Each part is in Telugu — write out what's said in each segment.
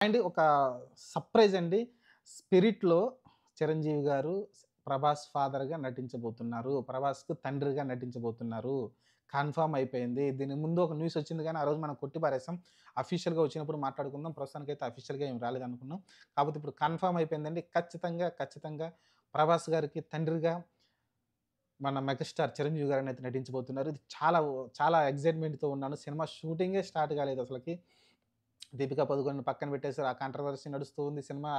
అండ్ ఒక సర్ప్రైజ్ అండి. 'స్పిరిట్‌లో' చిరంజీవి గారు ప్రభాస్ ఫాదర్‌గా నటించబోతున్నారు. ప్రభాస్‌కు తండ్రిగా నటించబోతున్నారు. కన్ఫర్మ్ అయిపోయింది. దీని ముందు ఒక న్యూస్ వచ్చింది గానీ, ఆ రోజు మనం కొట్టి పారేసాం. అఫీషియల్‌గా వచ్చినప్పుడు మాట్లాడుకుందాం. ప్రస్తుతానికైతే అఫీషియల్‌గా ఏమి రాలేదనుకున్నాం. కాకపోతే ఇప్పుడు కన్ఫర్మ్ అయిపోయిందండి. ఖచ్చితంగా ప్రభాస్ గారికి తండ్రిగా మన మెగాస్టార్ చిరంజీవి గారనైతే నటించబోతున్నారు. ఇది చాలా ఎక్సైట్‌మెంట్‌తో ఉన్నాను. సినిమా షూటింగే స్టార్ట్ కాలేదు అసలకి. దీపికా పదుకొనెని పక్కన పెట్టేసారు. ఆ కాంట్రోవర్సీ నడుస్తూ ఉంది. సినిమా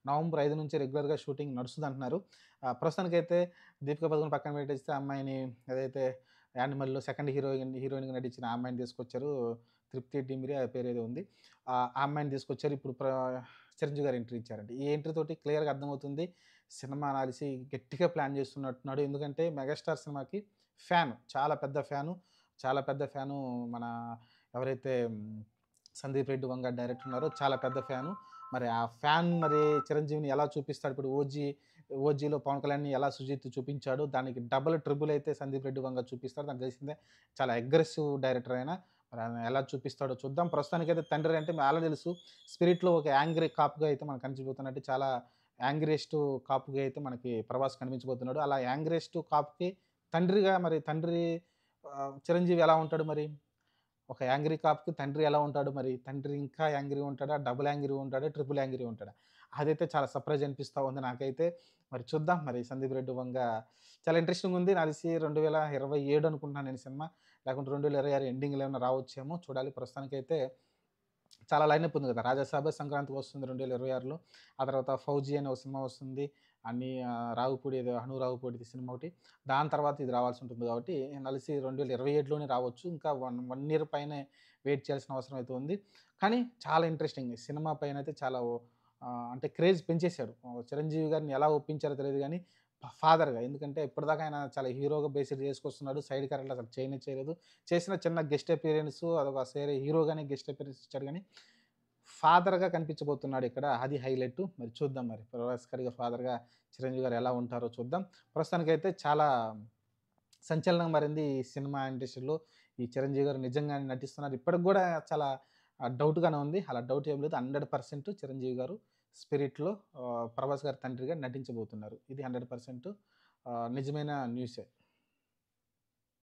నవంబర్ 5 నుంచి రెగ్యులర్‌గా షూటింగ్ నడుస్తదంటున్నారు. ప్రస్తుతానికైతే దీపికా పదుకొనెని పక్కన పెట్టేస్తే ఆ అమ్మాయిని ఏదైతే 'యానిమల్‌లో' సెకండ్ హీరోయిన్‌గా నటించిన ఆ అమ్మాయిని తీసుకొచ్చారు. తృప్తి డిమిరి ఆ పేరేదో ఉంది. ఆ అమ్మాయిని తీసుకొచ్చారు. ఇప్పుడు చిరంజీవి గారు ఎంట్రీ ఇచ్చారండి. ఈ ఎంట్రీ తోటి క్లియర్‌గా అర్థమవుతుంది. సినిమా అనాలిసి గట్టిగా ప్లాన్ చేస్తున్నట్టున్నాడు. ఎందుకంటే మెగాస్టార్ సినిమాకి చాలా పెద్ద ఫ్యాను. చాలా పెద్ద ఫ్యాను మన ఎవరైతే సందీప్ రెడ్డి వంగ డైరెక్టర్ ఉన్నారో చాలా పెద్ద ఫ్యాను. మరి ఆ ఫ్యాన్ మరి చిరంజీవిని ఎలా చూపిస్తాడు? ఇప్పుడు 'ఓజీలో' పవన్ కళ్యాణ్‌ని ఎలా సుజిత్ చూపించాడో దానికి డబుల్, ట్రిపుల్ అయితే సందీప్ రెడ్డి వంగ చూపిస్తాడు. నాకు తెలిసిందే. చాలా అగ్రెసివ్ డైరెక్టర్ ఆయన. మరి ఆయన ఎలా చూపిస్తాడో చూద్దాం. ప్రస్తుతానికైతే తండ్రి అంటే ఆల్రెడీ తెలుసు. 'స్పిరిట్‌లో' ఒక యాంగ్రీ కాప్‌గా అయితే మనకు కనిపించబోతున్నట్టు చాలా యాంగ్రీయెస్ట్ కాప్‌గా అయితే మనకి ప్రభాస్ కనిపించబోతున్నాడు. అలా యాంగ్రీయెస్ట్ కాప్‌కి తండ్రిగా మరి తండ్రి చిరంజీవి ఎలా ఉంటాడు మరి? ఒక యాంగ్రీ కాప్‌కి తండ్రి ఎలా ఉంటాడు మరి? తండ్రి ఇంకా యాంగ్రీ ఉంటాడా? డబుల్ యాంగ్రీ ఉంటాడా? ట్రిపుల్ యాంగ్రీ ఉంటాడా? అదైతే చాలా సర్ప్రైజ్ అనిపిస్తా ఉంది నాకైతే. మరి చూద్దాం మరి 'సందీప్ రెడ్డి వంగ' చాలా ఇంట్రెస్టింగ్‌గా ఉంది. నాకు తెలిసి 2027 అనుకుంటున్నాను నేను సినిమా. లేకుంటే 2026 ఎండింగ్‌లో ఏమన్నా రావచ్చేమో చూడాలి. ప్రస్తుతానికైతే చాలా లైనప్ ఉంది కదా! 'రాజాసాబే' సంక్రాంతికి వస్తుంది 2026లో. ఆ తర్వాత 'ఫౌజీ' అనే ఒక సినిమా వస్తుంది. రావుపూడి ఏదో 'అను రావుపూడిది' సినిమా ఒకటి. దాని తర్వాత ఇది రావాల్సి ఉంటుంది కాబట్టి నాకు తెలిసి 2027లోనే రావచ్చు. ఇంకా 1 ఇయర్ పైనే వెయిట్ చేయాల్సిన అవసరం అయితే ఉంది. కానీ చాలా ఇంట్రెస్టింగ్. సినిమా పైనైతే చాలా అంటే క్రేజ్ పెంచేసాడు. చిరంజీవి గారిని ఎలా ఒప్పించారో తెలీదు గానీ ఫాదర్‌గా. ఎందుకంటే ఇప్పటిదాకా ఆయన చాలా హీరోగా బేస్డ్ చేసుకొస్తున్నాడు. సైడ్ క్యారెక్టర్‌లు అసలు చేయనే చేయలేదు. చేసిన చిన్న గెస్ట్ అపియరెన్సు అదొక హీరోగానే గెస్ట్ అపియరెన్స్ ఇచ్చాడు గానీ, ఫాదర్‌గా కనిపించబోతున్నాడు ఇక్కడ. అది హైలైట్. మరి చూద్దాం మరి. ప్రభాస్ గారిగా ఫాదర్‌గా చిరంజీవి గారు ఎలా ఉంటారో చూద్దాం. ప్రస్తుతానికైతే చాలా సంచలనంగా మారింది ఈ సినిమా ఇండస్ట్రీలో. ఈ చిరంజీవి గారు నిజంగానే నటిస్తున్నారు. ఇప్పటికి గూడా చాలా డౌట్‌గానే ఉంది. అలా డౌట్ ఏం లేదు. 100% చిరంజీవి గారు 'స్పిరిట్‌లో' ప్రభాస్ గారి తండ్రిగా నటించబోతున్నారు. ఇది 100% నిజమైన న్యూసే.